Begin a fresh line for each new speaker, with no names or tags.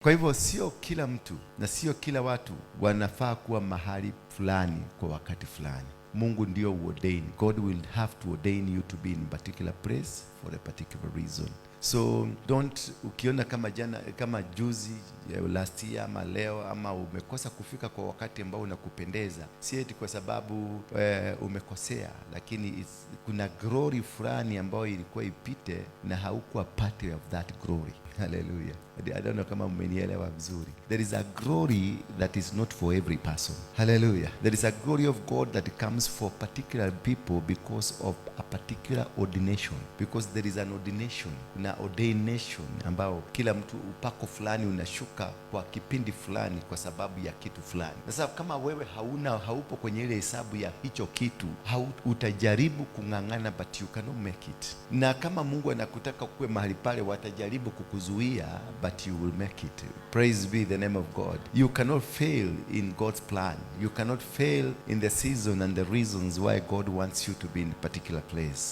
Kwa hivyo sio kila mtu na sio kila watu wanafaa kuwa mahali fulani kwa wakati fulani. Mungu ndio ordain. God will have to ordain you to be in a particular place for a particular reason. So don't, ukiona kama jana, kama juzi, last year ama leo, ama umekosa kufika kwa wakati ambao unakupendeza, si eti kwa sababu umekosea, lakini kuna glory fulani ambayo ilikuwa ipite na haukuwa part of that glory. Hallelujah. I don't know kama mmenielewa vizuri. There is a glory that is not for every person. Hallelujah. There is a glory of God that comes for particular people because of a particular ordination. Because there is an ordination, na ordination ambao kila mtu upako fulani unashuka kwa kipindi fulani kwa sababu ya kitu fulani. Sasa kama wewe haupo kwenye ile hesabu ya hicho kitu, utajaribu kung'ang'ana but you cannot make it. Na kama Mungu anakutaka kuwe mahali pale, watajaribu kukuzuia but you will make it. Praise be the name of God. You cannot fail in God's plan. You cannot fail in the season and the reasons why God wants you to be in a particular place.